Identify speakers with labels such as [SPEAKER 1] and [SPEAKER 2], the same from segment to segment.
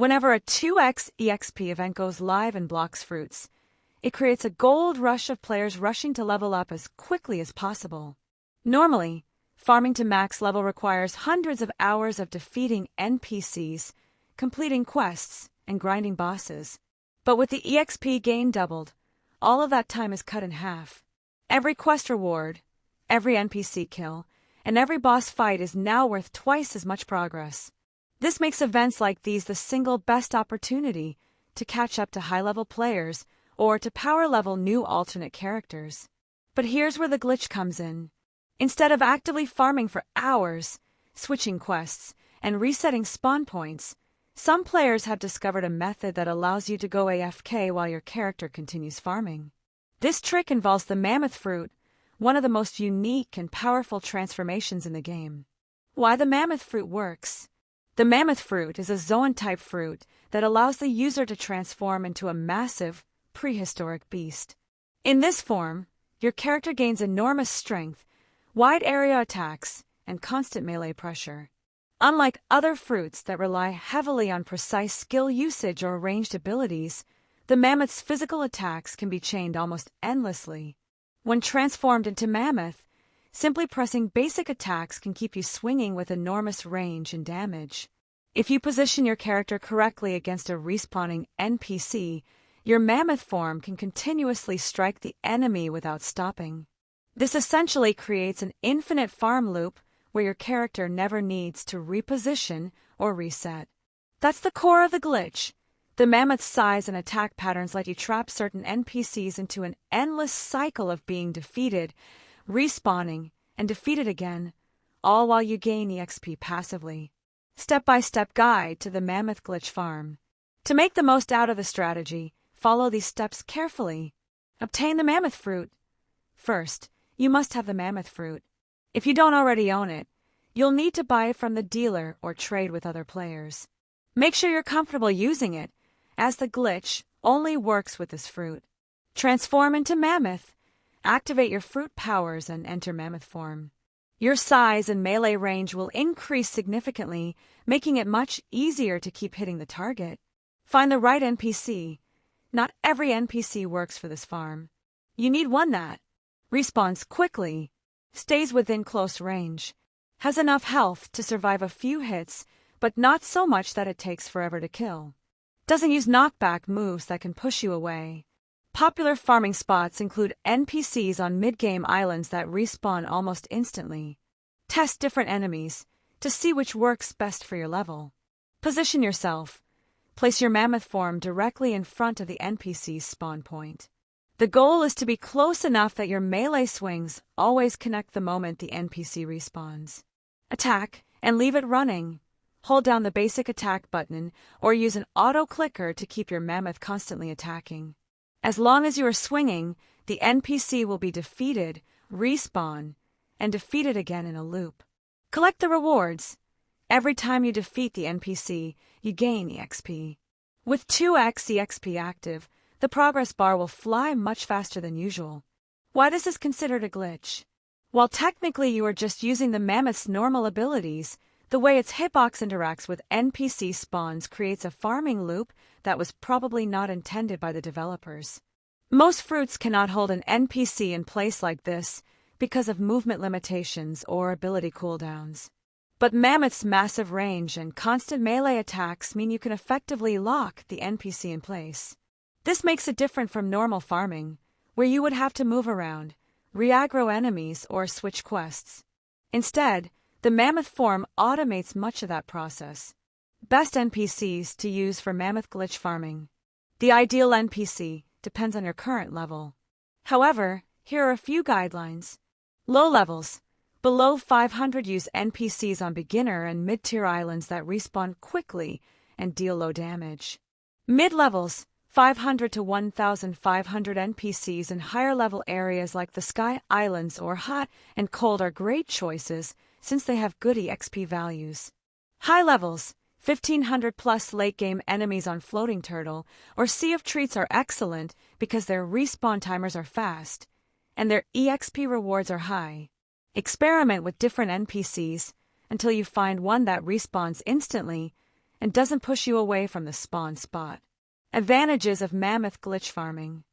[SPEAKER 1] Whenever a 2x EXP event goes live in Blox Fruits, it creates a gold rush of players rushing to level up as quickly as possible. Normally, farming to max level requires hundreds of hours of defeating NPCs, completing quests, and grinding bosses. But with the EXP gain doubled, all of that time is cut in half. Every quest reward, every NPC kill, and every boss fight is now worth twice as much progress. This makes events like these the single best opportunity to catch up to high-level players or to power-level new alternate characters. But here's where the glitch comes in. Instead of actively farming for hours, switching quests, and resetting spawn points, some players have discovered a method that allows you to go AFK while your character continues farming. This trick involves the Mammoth Fruit, one of the most unique and powerful transformations in the game. Why the Mammoth Fruit works. The Mammoth Fruit is a zoan-type fruit that allows the user to transform into a massive, prehistoric beast. In this form, your character gains enormous strength, wide area attacks, and constant melee pressure. Unlike other fruits that rely heavily on precise skill usage or ranged abilities, the mammoth's physical attacks can be chained almost endlessly. When transformed into mammoth, simply pressing basic attacks can keep you swinging with enormous range and damage. If you position your character correctly against a respawning NPC, your mammoth form can continuously strike the enemy without stopping. This essentially creates an infinite farm loop where your character never needs to reposition or reset. That's the core of the glitch. The mammoth's size and attack patterns let you trap certain NPCs into an endless cycle of being defeated, respawning, and defeated again, all while you gain EXP passively. Step-by-step guide to the Mammoth Glitch Farm. To make the most out of the strategy, follow these steps carefully. Obtain the Mammoth Fruit. First, you must have the Mammoth Fruit. If you don't already own it, you'll need to buy it from the dealer or trade with other players. Make sure you're comfortable using it, as the glitch only works with this fruit. Transform into Mammoth. Activate your fruit powers and enter mammoth form. Your size and melee range will increase significantly, making it much easier to keep hitting the target. Find the right NPC. Not every NPC works for this farm. You need one that respawns quickly, stays within close range, has enough health to survive a few hits, but not so much that it takes forever to kill. Doesn't use knockback moves that can push you away. Popular farming spots include NPCs on mid-game islands that respawn almost instantly. Test different enemies to see which works best for your level. Position yourself. Place your mammoth form directly in front of the NPC's spawn point. The goal is to be close enough that your melee swings always connect the moment the NPC respawns. Attack and leave it running. Hold down the basic attack button or use an auto-clicker to keep your mammoth constantly attacking. As long as you are swinging, the NPC will be defeated, respawn, and defeated again in a loop. Collect the rewards. Every time you defeat the NPC, you gain EXP. With 2x EXP active, the progress bar will fly much faster than usual. Why this is considered a glitch? While technically you are just using the mammoth's normal abilities, the way its hitbox interacts with NPC spawns creates a farming loop that was probably not intended by the developers. Most fruits cannot hold an NPC in place like this because of movement limitations or ability cooldowns. But Mammoth's massive range and constant melee attacks mean you can effectively lock the NPC in place. This makes it different from normal farming, where you would have to move around, re-aggro enemies, or switch quests. Instead, the Mammoth form automates much of that process. Best NPCs to use for Mammoth glitch farming. The ideal NPC depends on your current level. However, here are a few guidelines. Low levels. Below 500 use NPCs on beginner and mid-tier islands that respawn quickly and deal low damage. Mid-levels. 500 to 1,500 NPCs in higher-level areas like the Sky Islands or Hot and Cold are great choices since they have good EXP values. High levels, 1,500 plus late-game enemies on Floating Turtle or Sea of Treats are excellent because their respawn timers are fast, and their EXP rewards are high. Experiment with different NPCs until you find one that respawns instantly and doesn't push you away from the spawn spot. Advantages of Mammoth glitch farming.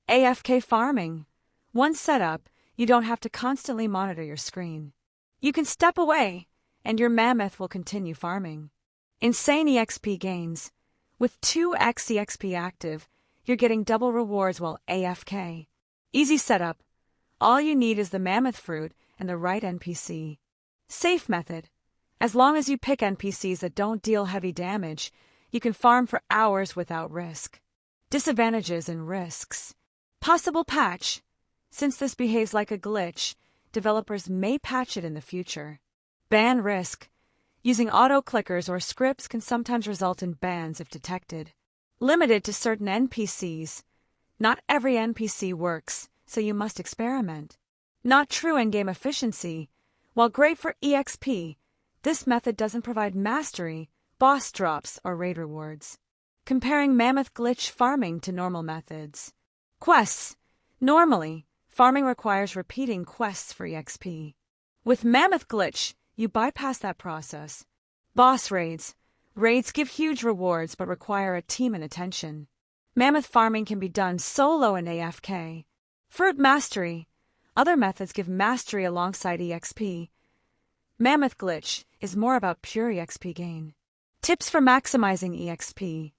[SPEAKER 1] AFK farming. Once set up, you don't have to constantly monitor your screen. You can step away, and your Mammoth will continue farming. Insane EXP gains. With 2x EXP active, you're getting double rewards while AFK. Easy setup. All you need is the Mammoth Fruit and the right NPC. Safe method. As long as you pick NPCs that don't deal heavy damage, you can farm for hours without risk. Disadvantages and risks. Possible patch. Since this behaves like a glitch, developers may patch it in the future. Ban risk. Using auto-clickers or scripts can sometimes result in bans if detected. Limited to certain NPCs. Not every NPC works, so you must experiment. Not true in-game efficiency. While great for EXP, this method doesn't provide mastery, boss drops, or raid rewards. Comparing Mammoth glitch farming to normal methods. Quests. Normally, farming requires repeating quests for EXP. With Mammoth glitch, you bypass that process. Boss raids. Raids give huge rewards but require a team and attention. Mammoth farming can be done solo in AFK. Fruit mastery. Other methods give mastery alongside EXP. Mammoth glitch is more about pure EXP gain. Tips for maximizing EXP.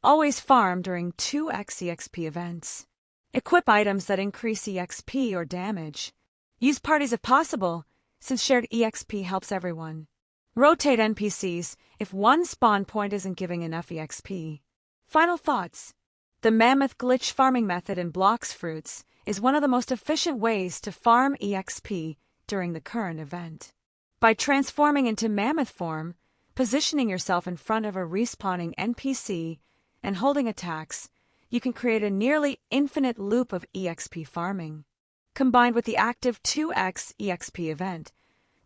[SPEAKER 1] Always farm during 2x EXP events. Equip items that increase EXP or damage. Use parties if possible, since shared EXP helps everyone. Rotate NPCs if one spawn point isn't giving enough EXP. Final thoughts. The Mammoth glitch farming method in Blox Fruits is one of the most efficient ways to farm EXP during the current event. By transforming into Mammoth form, positioning yourself in front of a respawning NPC, and holding attacks, you can create a nearly infinite loop of EXP farming. Combined with the active 2x EXP event,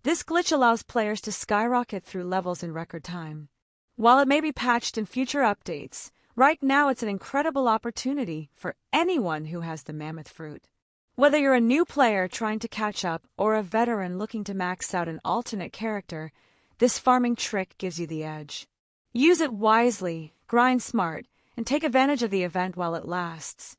[SPEAKER 1] this glitch allows players to skyrocket through levels in record time. While it may be patched in future updates, right now it's an incredible opportunity for anyone who has the Mammoth Fruit. Whether you're a new player trying to catch up or a veteran looking to max out an alternate character, this farming trick gives you the edge. Use it wisely, grind smart, and take advantage of the event while it lasts.